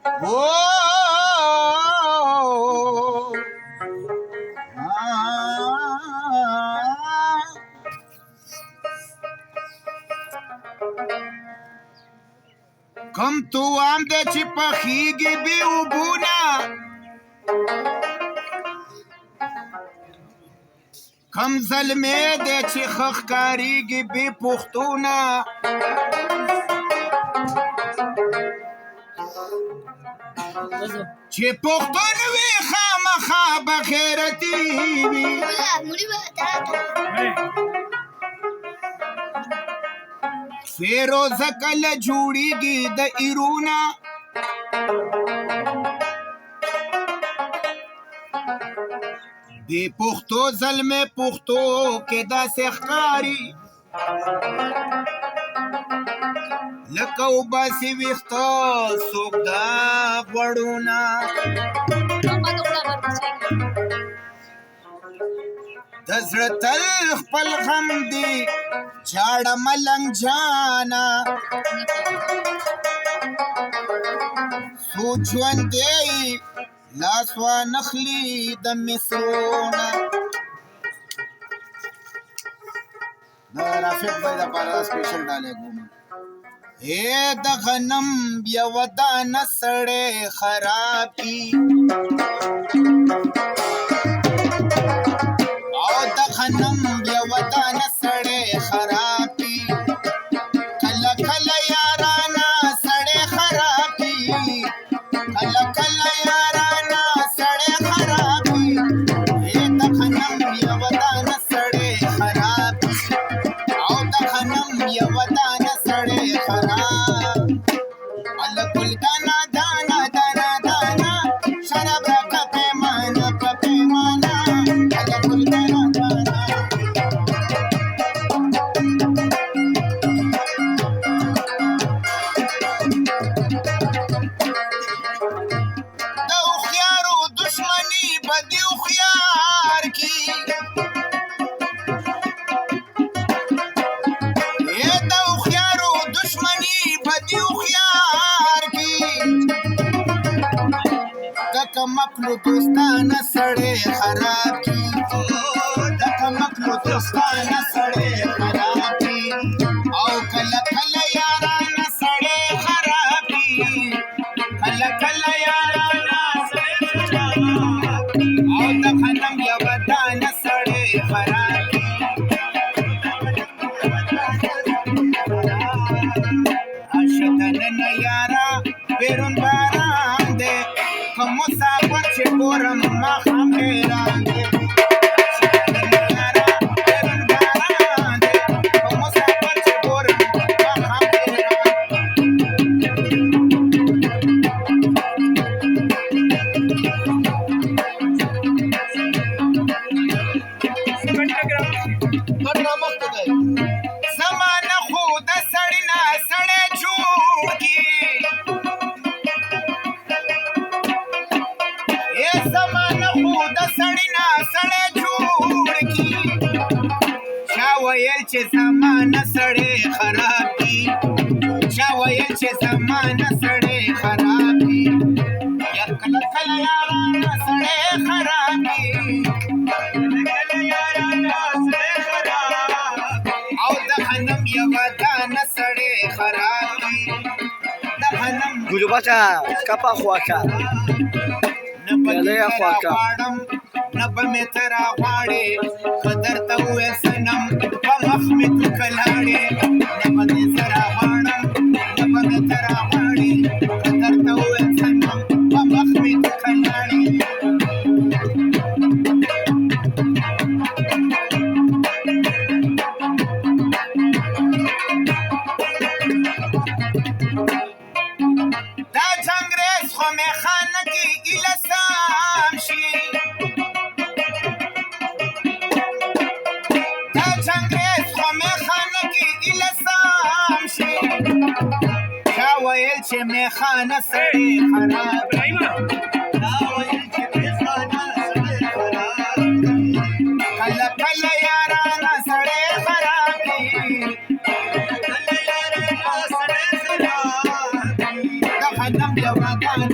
او کم تو عام د چې پخېږي بې اوبونه کم زلمې دی چې ښه ښکارېږي بې پښتونه چې پښتون وي خامخا به غیرتي وي فیروزه کله جوړېږي د ایرونه بې پښتو زلمې پښتو کې داسې ښکاري لکه وباسي ویښته څوک د غوړونه د زړه تل خپل غم دی جاړه ملنګ جانا څو ژوندی لاس وانخلي د مصرونه د رافق بھائی دپاره سپیشل ډالۍ کوم اے د غنم یوه دانه سړی خراب کي او د غنم یوه دانه سړی خراب کي کله کله یارانه سړی خراب کي کله کله یارانه سړی خراب کي اے د غنم یوه دانه سړی خراب کي او د غنم یوه دانه سړی خراب الله ګل دانا دانا دانا دانا شراب کا پیمانه الله ګل دانا دانا د هوښیارو دشمني به د هوښیار کی د هوښیارو دشمني به د هوښیار کی د کمکلو دوستانه سړی خراب کی د کمکلو دوستانه سړی خراب کی او کله کله یارانه سړی خراب کی کله کله یارانه سړی خراب او د غنم یوه دانه سړی خراب کی راشه دننه یاره بیرون باران دی که مسافر چې ګورم ماښام حیران دی راشه دننه یاره بیرون باران دی که مسافر چې ګورم ماښام حیران زمانه خو د سړي نه سړی جوړ کي زمانه خو د سړي نه سړی جوړ کي چا ویل چې زمانه سړی خراب کي چا ویل چې زمانه سړی خراب کي یا کله کله یارانه سړی خراب کي کله یارانه سړی خراب او د غنم یوه دانه سړی خراب کي د غنم ګلو بچه کپا خواکه نه به دې غواړم نه به مې ته راغواړې که درته وویل صنم په مخ مې تو کلاړې نه به دې زه راغواړم نه به مې ته راغواړې که درته وویل صنم په مخ مې تو کلاړې دا جنګریز خو میخانه کې ایله سام شي دا جنګریز خو میخانه کې ایله سام شي چا ویل چې میخانه سړی خراب چا ویل چې میخانه سړی خراب کله کله یارانه سړی خراب کي کله یارانه سړی خراب د غنم بیا ودانه